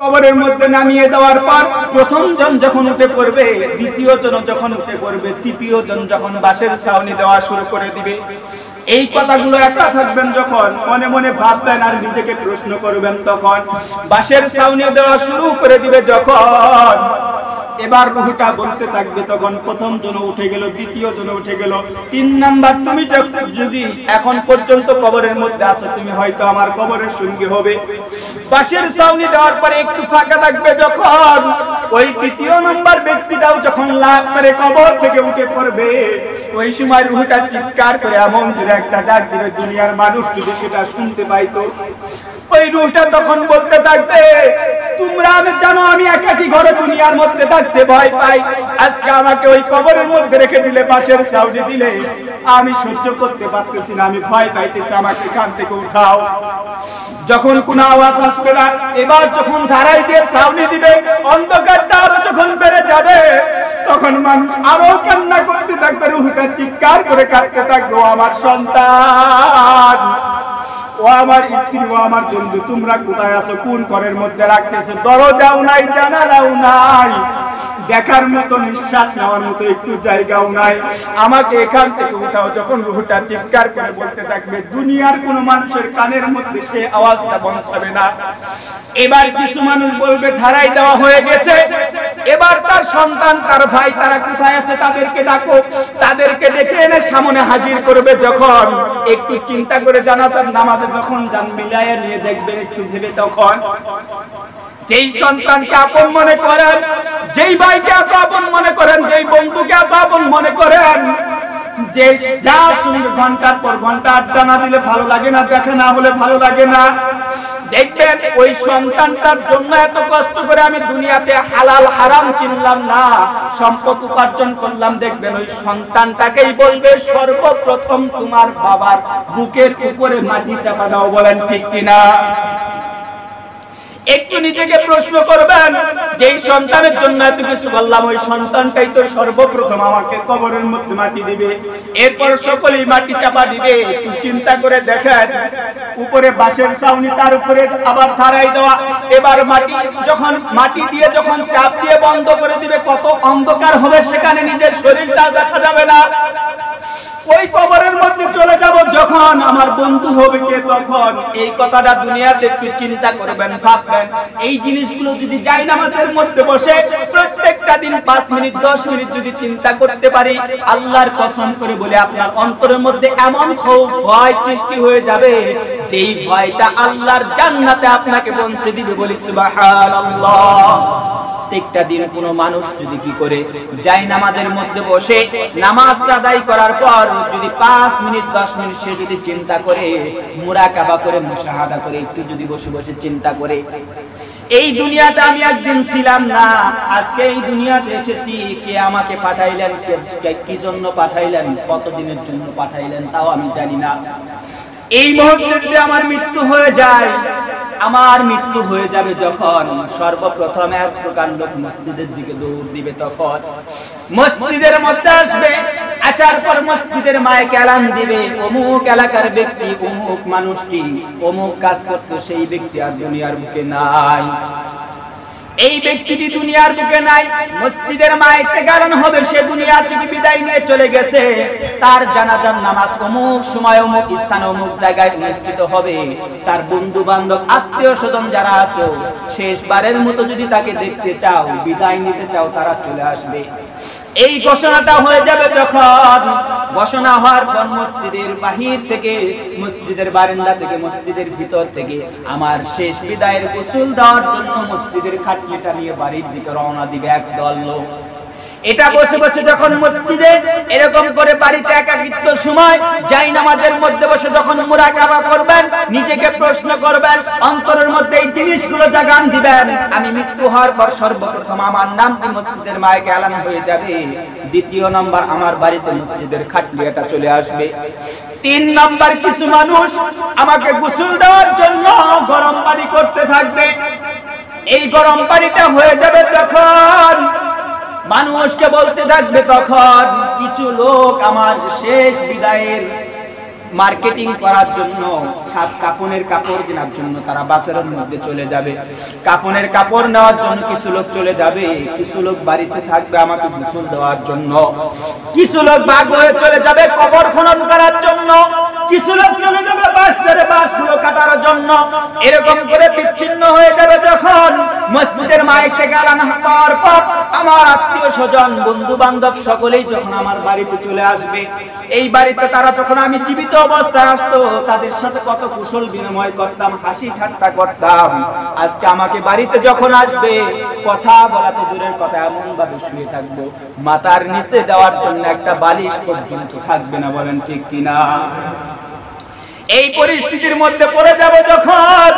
কবরের মধ্যে নামিয়ে দেওয়ার পর প্রথম জন যখন উঠে পড়বে, দ্বিতীয় জন যখন উঠে পড়বে, তৃতীয় জন যখন বাঁশের ছাউনি দেওয়া শুরু করে দিবে, এই কথাগুলো একা থাকবেন যখন মনে মনে ভাববেন আর নিজেকে প্রশ্ন করবেন, তখন বাঁশের ছাউনি দেওয়া শুরু করে দিবে যখন, এবার রূহটা বলতে থাকবে, তখন প্রথম জন উঠে গেল, দ্বিতীয় জন উঠে গেল, 3 নাম্বার তুমি যদি এখন পর্যন্ত কবরের মধ্যে আছো, তুমি হয়তো আমার কবরের সঙ্গী হবে। বাঁশের ছাউনি দেওয়ার পরে একটু ফাঁকা থাকবে যখন, ওই তৃতীয় নাম্বার ব্যক্তিটাও যখন লাফ মেরে কবর থেকে উঠে পড়বে, ওই সময় রূহটা চিৎকার করে এমন জোরে একটা ডাক দিবে, দুনিয়ার মানুষ যদি সেটা শুনতে পাইতো, ওই রূহটা তখন বলতে থাকবে, তোমরা জানো আমি একাকী ঘরে দুনিয়ার মধ্যে থাকতে ভয় পাই, আজকে আমাকে ওই কবরের মধ্যে রেখে দিলে, বাঁশের ছাউনি দিলে আমি সহ্য করতে পারতেছি না, আমি ভয় পাইতেছি, আমাকে এখান থেকে উঠাও। যখন কোনো আওয়াজ আসবে না, এবার যখন ধারাই দিয়ে ছাউনি দিবে, অন্ধকারটা আরো যখন বেড়ে যাবে, তখন মানুষ আরো কান্না করতে থাকবে, রূহটা চিৎকার করে কাঁদতে থাকবে, ও আমার সন্তান, ও আমার স্ত্রী, ও আমার বন্ধু, তোমরা কোথায় আছো, কোন ঘরের মধ্যে রাখতেছো, দরজাও নাই, জানালাও নাই, দেখার মতো, নিঃশ্বাস নেওয়ার মতো একটু জায়গাও নাই, আমাকে এখান থেকে উঠাও। যখন রূহটা চিৎকার করে বলতে থাকবে, দুনিয়ার কোন মানুষের কানের মধ্যে সে আওয়াজটা পৌঁছাবে না। এবার কিছু মানুষ বলবে ধারাই দেওয়া হয়ে গেছে, এবার তার সন্তান, তার ভাই, তারা কোথায় আছে, তাদেরকে ডাকো, তাদেরকে ডেকে এনে সামনে হাজির করবে। যখন একটু চিন্তা করে জানাজার নামাজে যখন যান, মিলাইয়া নিয়ে দেখবেন, একটু ভেবে, তখন যেই সন্তানকে আপন মনে করেন, যেই ভাইকে এত আপন মনে করেন, যেই বন্ধুকে এত আপন মনে করেন, যে যার সঙ্গে ঘন্টার পর ঘন্টা আড্ডা না দিলে ভালো লাগে না, দেখা না হলে ভালো লাগে না, দেখবেন ওই সন্তানটার জন্য এত কষ্ট করে আমি দুনিয়াতে হালাল হারাম চিনলাম না, সম্পদ উপার্জন করলাম, দেখবেন ওই সন্তানটাকেই বলবে সর্বপ্রথম তোমার বাবার বুকের উপরে মাটি চাপা দাও। বলেন ঠিক কিনা? একটু নিজেকে প্রশ্ন করবেন, যেই সন্তানের জন্য এত কিছু বললাম, ওই সন্তানটাই তো সর্বপ্রথম আমাকে কবরের মধ্যে মাটি দিবে, এরপর সকলেই মাটি চাপা দিবে। একটু চিন্তা করে দেখেন, উপরে বাঁশের ছাউনি, তার উপরে আবার ধারাই দেওয়া, এবার মাটি যখন মাটি দিয়ে যখন চাপ দিয়ে বন্ধ করে দিবে, কত অন্ধকার হবে সেখানে, নিজের শরীরটা দেখা যাবে না। ওই কবরের মধ্যে চলে যাব যখন, আমার বন্ধু হবে কে তখন? এই কথাটা দুনিয়াতে একটু চিন্তা করবেন, ভাববেন। এই জিনিসগুলো যদি জায়নামাজের মধ্যে বসে প্রত্যেকটা দিন 5 মিনিট 10 মিনিট যদি চিন্তা করতে পারি, আল্লাহর কসম করে বলে আপনার অন্তরের মধ্যে এমন ভয় সৃষ্টি হয়ে যাবে, যেই ভয়টা আল্লাহর জান্নাতে আপনাকে পৌঁছে দিবে। বলি সুবহানাল্লাহ। প্রত্যেকটা দিন কোনো মানুষ যদি কি করে জায়নামাজের মধ্যে বসে নামাজটা আদায় করার পর যদি 5 মিনিট 10 মিনিট সে যদি চিন্তা করে, মুরাকাবা করে, মুশাহাদা করে, একটু যদি বসে বসে চিন্তা করে, এই দুনিয়াতে আমি একদিন ছিলাম না, আজকে এই দুনিয়াতে এসেছি, কে আমাকে পাঠাইলেন, কি জন্য পাঠাইলেন, কতদিনের জন্য পাঠাইলেন তাও আমি জানি না। এই মুহূর্তে যদি আমার মৃত্যু হয়ে যায়, আমার মৃত্যু হয়ে যাবে যখন, সর্বপ্রথম এক প্রকার লোক মসজিদের দিকে দৌড় দিবে, তখন মসজিদের মধ্যে আসবে, আসার পর মসজিদের মাইকে এলান দিবে, অমুক এলাকার ব্যক্তি, অমুক মানুষটি অমুক কাজ করতে, সেই ব্যক্তি আর দুনিয়ার বুকে নাই, এই ব্যক্তিটি দুনিয়ার বুকে নাই। মসজিদের মাইকে গান হবে, সে দুনিয়া থেকে বিদায় নিয়ে চলে গেছে, তার জানাজার নামাজ অমুক সময় অমুক স্থানে অমুক জায়গায় অনুষ্ঠিত হবে। তার বন্ধু বান্ধব আত্মীয় স্বজন যারা আছো, শেষবারের মতো যদি তাকে দেখতে চাও, বিদায় নিতে চাও, তারা চলে আসবে। এই ঘোষণাটা হয়ে যাবে যখন, ঘোষণা হওয়ার পর মসজিদের বাহির থেকে, মসজিদের বারান্দা থেকে, মসজিদের ভিতর থেকে আমার শেষ বিদায়ের গোসল দেওয়ার জন্য মসজিদের খাটনিটা নিয়ে বাড়ির দিকে রওনা দিবে একদল লোক। এটা বসে বসে যখন মসজিদে এরকম করে বাড়িতে একাকিত্ব সময় জায়নামাজের মধ্যে বসে যখন মুরাকাবা করবেন, নিজেকে প্রশ্ন করবেন, অন্তরের মধ্যে এই জিনিসগুলো জাগান দিবেন, আমি মৃত্যু হওয়ার পর সর্বপ্রথম আমার নামটি মসজিদের মাইকে এলান হয়ে যাবে। দ্বিতীয় নাম্বার, আমার বাড়িতে মসজিদের খাটলিটা চলে আসবে। 3 নাম্বার, কিছু মানুষ আমাকে গোসল দেওয়ার জন্য গরম পানি করতে থাকবে। এই গরম পানিটা হয়ে যাবে যখন, মানুষকে বলতে থাকবে তখন, কিছু লোক আমার শেষ বিদায়ের মার্কেটিং করার জন্য, সাত কাফনের কাপড় কেনার জন্য তারা বাসের মধ্যে চলে যাবে। কাফনের কাপড় নেওয়ার জন্য কিছু লোক চলে যাবে, কিছু লোক বাড়িতে থাকবে আমাকে গোসল দেওয়ার জন্য, কিছু লোক ভাগ হয়ে চলে যাবে কবর খনন করার জন্য, কিছু লোক চলে যাবে বাঁশগুলো কাটার জন্য। এরকম করে বিচ্ছিন্ন হয়ে যাবে যখন মসজিদের মাইক থেকে আলান হওয়ার পর আমার আত্মীয় স্বজন বন্ধু বান্ধব সকলেই যখন আমার বাড়িতে চলে আসবে, এই বাড়িতে তারা যখন আমি জীবিত অবস্থায় আসতো তাদের সাথে কত কুশল বিনিময় করতাম, হাসি ঠাট্টা করতাম। আজকে আমাকে বাড়িতে যখন আসবে কথা বলা তো দূরের কথা, এমন ভাবে শুয়ে থাকবো মাথার নিচে যাওয়ার জন্য একটা বালিশ পর্যন্ত থাকবে না। বলেন ঠিক কিনা? এই পরিস্থিতির মধ্যে পড়ে যাবে যখন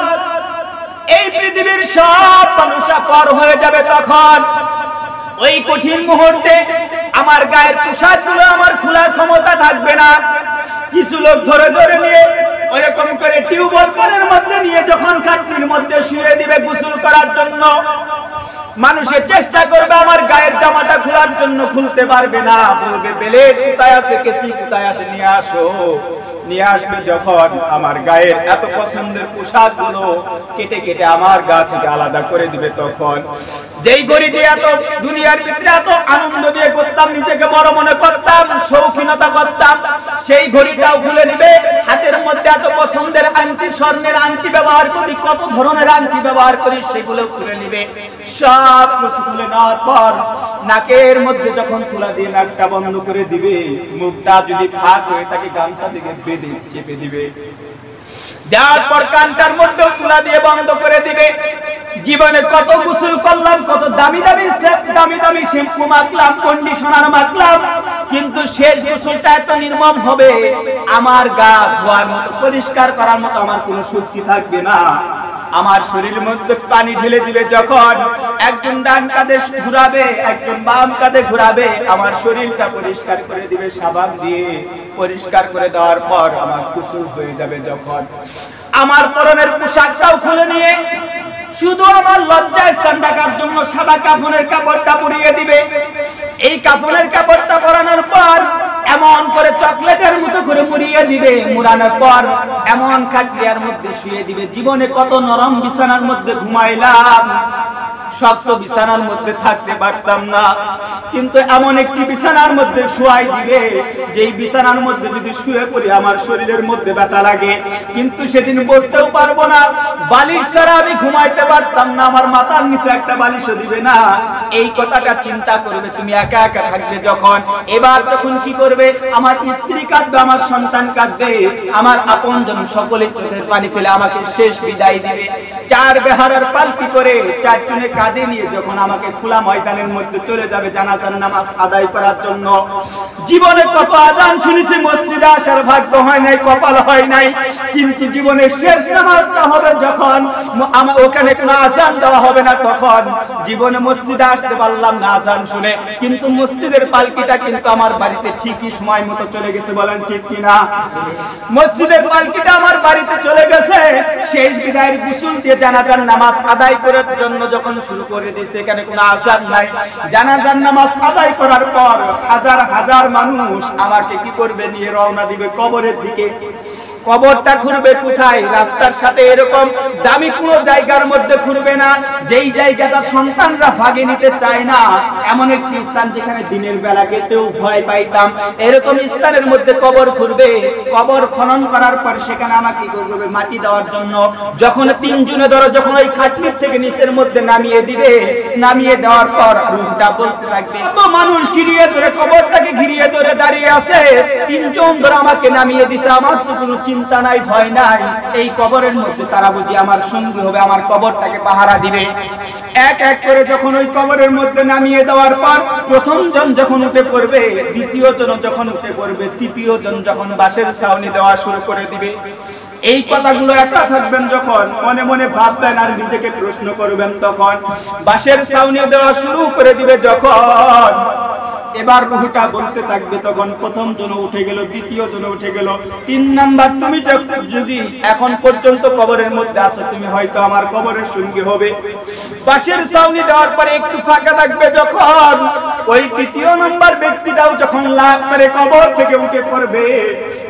এই পৃথিবীর সব মানুষ পার হয়ে যাবে, তখন ওই কঠিন মুহূর্তে আমার গায়ের পোশাকগুলো আমার খোলার ক্ষমতা থাকবে না। কিছু লোক ধরে ধরে নিয়ে ওইরকম করে টিউবওয়েল পানির মধ্যে নিয়ে যখন খাটটির মধ্যে শুয়ে দিবে গোসল করার জন্য, মানুষের চেষ্টা করবে আমার গায়ের জামাটা খোলার জন্য, খুলতে পারবে না। বলবে বেলেট কোথায় আছে, কেসি কোথায় আছে, নিয়ে আসো। নিয়ে আসবে যখন আমার গায়ের এত পছন্দের পোশাকগুলো কেটে কেটে আমার গা থেকে আলাদা করে দিবে, তখন যেই ঘড়ি দিয়ে এত দুনিয়ার ভিতরে এত আনন্দ দিয়ে করতাম, নিজেকে বড় মনে করতাম, শৌখিনতা করতাম, সেই ঘড়িটাও খুলে নিবে। হাতের মধ্যে এত পছন্দের আংটি, স্বর্ণের আংটি ব্যবহার করি, কত ধরনের আংটি ব্যবহার করি, সেগুলো খুলে নিবে। সব কিছু খুলে নেওয়ার পর নাকের মধ্যে যখন তুলা দিয়ে নাকটা বন্ধ করে দিবে, মুখটা যদি ফাঁক হয়ে থাকে গামছা থেকে বেঁধে চেপে দিবে, দেওয়ার পর কানটার মধ্যেও তুলা দিয়ে বন্ধ করে দিবে। জীবনে কত গোসল করলাম, কত দামি দামি দামি দামি শ্যাম্পু মাখলাম, কন্ডিশনার মাখলাম, কিন্তু শেষ গোসলটা এত নির্মম হবে, আমার গা ধোয়ার মতো, পরিষ্কার করার মতো আমার কোনো শক্তি থাকবে না। আমার শরীরের মধ্যে পানি ঢেলে দিবে যখন, একজন ডান কাঁধে ঘুরাবে, একজন বাম কাঁধে ঘুরাবে, আমার শরীরটা পরিষ্কার করে দিবে সাবান দিয়ে। পরিষ্কার করে দেওয়ার পর আমার গোসল হয়ে যাবে যখন, আমার পরনের পোশাকটাও খুলে নিয়ে শুধু আমার লজ্জা স্থান ঢাকার জন্য সাদা কাফনের কাপড়টা পরিয়ে দিবে। এই কাফনের কাপড়টা পরানোর পর এমন করে চকলেটের মতো করে মুড়িয়ে দিবে, মুড়ানোর পর এমন খাটিয়ার মধ্যে শুয়ে দিবে। জীবনে কত নরম বিছানার মধ্যে ঘুমাইলাম, শক্ত বিছানার মধ্যে থাকতে পারতাম না, কিন্তু এমন একটি বিছানার মধ্যে শুয়াই দিবে, যেই বিছানার মধ্যে যদি শুয়ে পড়ি আমার শরীরের মধ্যে ব্যথা লাগে, কিন্তু সেদিন বলতেও পারবো না। বালিশ ছাড়া আমি ঘুমাইতে পারতাম না, আমার মাথার নিচে একটা বালিশও দিবে না। এই কথাটা চিন্তা করবে তুমি একা একা থাকবে যখন। এবার তখন কি করবে? আমার স্ত্রী কাঁদবে, আমার সন্তান কাঁদবে, আমার আপনজন সকলে চোখের পানি ফেলে আমাকে শেষ বিদায় দিবে। চার বেহারার পালকি করে চারজনে কাঁধে নিয়ে যখন আমাকে খোলা ময়দানের মধ্যে চলে যাবে জানাজার নামাজ আদায় করার জন্য। জীবনে কত আজান শুনেছি, মসজিদে আসার ভাগ্য হয় নাই, কপাল হয় নাই, কিন্তু জীবনের শেষ নামাজটা হবে যখন আমার ওখানে কোনো আজান দেওয়া হবে না, তখন জীবনে মসজিদে আসতে পারলাম না আজান শুনে, কিন্তু মসজিদের পালকিটা কিন্তু আমার বাড়িতে ঠিকই সময় মতো চলে গেছে। বলেন ঠিক কিনা? মসজিদের পালকিটা আমার বাড়িতে চলে গেছে। শেষ বিদায়ের গোসল দিয়ে জানাজার নামাজ আদায় করার জন্য যখন শুরু করে দিয়েছে, এখানে কোনো আজান নাই। জানাজার নামাজ আদায় করার পর হাজার হাজার মানুষ আমাকে কি করবে? নিয়ে রওনা দিবে কবরের দিকে। কবরটা খুঁড়বে কোথায়? রাস্তার সাথে এরকম দামি কোনো জায়গার মধ্যে খুঁড়বে না, যেই জায়গাটা সন্তানরা ভাগে নিতে চায় না, এমন একটি স্থান যেখানে দিনের বেলা গেতেও ভয় পাইতাম, এরকম স্থানের মধ্যে কবর খুঁড়বে। কবর খনন করার পর সেখানে আমাকে কি করবে? মাটি দেওয়ার জন্য। যখন তিনজনে ধরো যখন ওই খাটনির থেকে নিচের মধ্যে নামিয়ে দিবে, নামিয়ে দেওয়ার পর রূহটা বলতে থাকবে, কত মানুষ ঘিরিয়ে ধরে কবরটাকে ঘিরিয়ে ধরে দাঁড়িয়ে আছে, তিনজন ধরে আমাকে নামিয়ে দিছে, আমার তো কোনো চিন্তা নাই, ভয় নাই। এই কবরের মধ্যে তারা বুঝি আমার সঙ্গী হবে, আমার কবরটাকে পাহারা দিবে। এক এক করে যখন ওই কবরের মধ্যে নামিয়ে দেওয়ার পর প্রথম জন যখন উঠে পড়বে, দ্বিতীয় জন যখন উঠে পড়বে, তৃতীয় জন যখন বাঁশের ছাউনি দেওয়া শুরু করে দিবে। এই কথাগুলো একা থাকবেন যখন, মনে মনে ভাববেন আর নিজেকে প্রশ্ন করবেন, তখন বাঁশের ছাউনি দেওয়া শুরু করে দিবে যখন, এবার রূহটা বলতে থাকবে, তখন প্রথম জন উঠে গেল, দ্বিতীয় জন উঠে গেল, 3 নাম্বার তুমি যদি এখন পর্যন্ত কবরের মধ্যে আছো, তুমি হয়তো আমার কবরের সঙ্গী হবে। বাঁশের ছাউনি দেওয়ার পরে একটু ফাঁকা থাকবে যখন, ওই তৃতীয় নম্বর ব্যক্তিটাও যখন লাখ করে কবর থেকে উঠে পড়বে,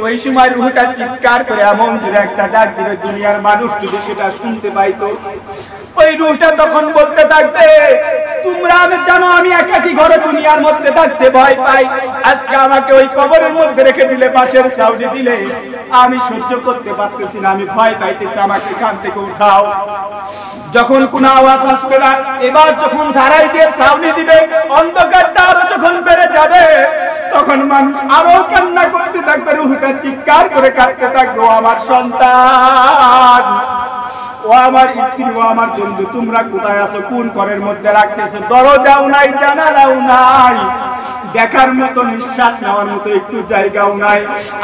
ওই সময় রূহটা চিৎকার করে এমন জোরে একটা ডাক দিবে, দুনিয়ার মানুষ যদি সেটা শুনতে পাইতো। ওই রূহটা তখন বলতে থাকবে, তোমরা আমি জানো আমি একাকী ঘরে দুনিয়ার মধ্যে থাকতে ভয় পাই, আজকে আমাকে ওই কবরের মধ্যে রেখে দিলে, পাশের সাউদি দিলে, আমি সহ্য করতে পারতেছি না, আমি ভয় পাইতেছি, আমাকে এখান থেকে উঠাও। যখন কোনো আওয়াজ আসবে না, এবার যখন ধারাই দিয়ে সাউনি দিবে, অন্ধকারটা আরো যখন বেড়ে যাবে, তখন মানুষ আরো কান্না করতে থাকবে, রূহটা চিৎকার করে কাঁদতে থাকবে, ও আমার সন্তান, ও আমার স্ত্রী, ও আমার বন্ধু, তোমরা কোথায় আছো? কোন ঘরের মধ্যে রাখতেছো? দরজাও নাই, জানালাও নাই, দেখার মতো, নিঃশ্বাস নেওয়ার মতো একটু জায়গাও নাই,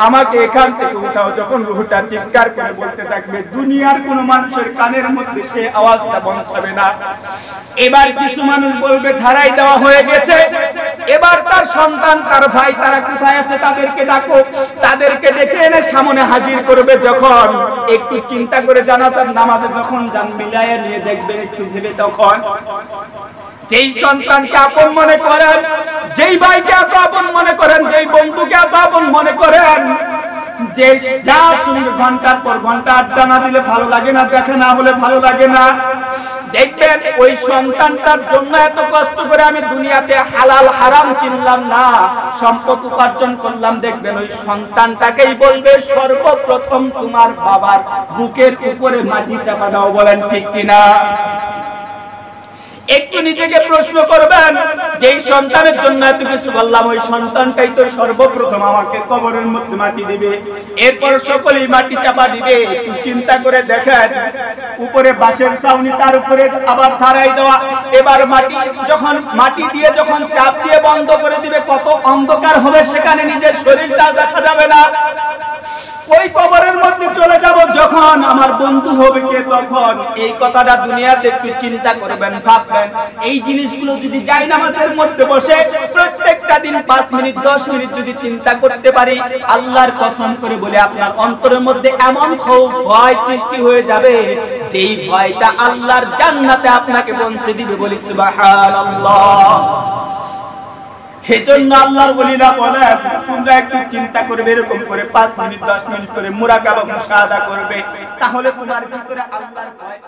আমাকে এখান থেকে উঠাও। যখন রূহটা চিৎকার করে বলতে থাকবে, দুনিয়ার কোন মানুষের কানের মধ্যে সে আওয়াজটা পৌঁছাবে না। এবার কিছু মানুষ বলবে ধারাই দেওয়া হয়ে গেছে, এবার তার সন্তান, তার ভাই, তারা কোথায় আছে তাদেরকে ডাকো। তাদেরকে ডেকে এনে সামনে হাজির করবে। যখন একটু চিন্তা করে জানাজার নামাজে যখন যান, মিলাইয়া নিয়ে দেখবেন, একটু ভেবে, তখন যেই সন্তানকে আপন মনে করেন, যেই ভাইকে এত আপন মনে করেন, যেই বন্ধুকে এত আপন মনে করেন, যে যা শুনবে ঘন্টার পর ঘন্টা আড্ডা না দিলে ভালো লাগে না, দেখা না হলে ভালো লাগে না, দেখবেন ওই সন্তানটার জন্য এত কষ্ট করে আমি দুনিয়াতে হালাল হারাম চিনলাম না, সম্পদ উপার্জন করলাম, দেখবেন ওই সন্তানটাকেই বলবে সর্বপ্রথম তোমার বাবার বুকের উপরে মাটি চাপা দাও। বলেন ঠিক কিনা? একটু নিজেকে প্রশ্ন করবেন, যেই সন্তানের জন্য এত কিছু বললাম, ওই সন্তানটাই তো সর্বপ্রথম আমাকে কবরের মধ্যে মাটি দিবে, এরপর সকলেই মাটি চাপা দিবে। একটু চিন্তা করে দেখেন, উপরে বাঁশের ছাউনি, তার উপরে আবার ধারাই দেওয়া, এবার মাটি যখন মাটি দিয়ে যখন চাপ দিয়ে বন্ধ করে দিবে, কত অন্ধকার হবে সেখানে, নিজের শরীরটাও দেখা যাবে না। ওই কবরের মধ্যে চলে যাব যখন, আমার বন্ধু হবে কে তখন? এই কথাটা দুনিয়াতে একটু চিন্তা করবেন, ভাববেন। এই জিনিসগুলো যদি যাই নামাজের মধ্যে বসে প্রত্যেকটা দিন 5 মিনিট 10 মিনিট যদি চিন্তা করতে পারি, আল্লাহর কসম করে বলে আপনার অন্তরের মধ্যে এমন ভয় সৃষ্টি হয়ে যাবে, যেই ভয়টা আল্লাহর জান্নাতে আপনাকে পৌঁছে দিবে। বলি সুবহানাল্লাহ। সেজন্য আল্লাহর ওলিরা বলেন, তোমরা একটু চিন্তা করবে, এরকম করে 5 মিনিট 10 মিনিট করে মুরাকাবা মুশাহাদা করবে, তাহলে তোমার ভিতরে আল্লাহর ভয়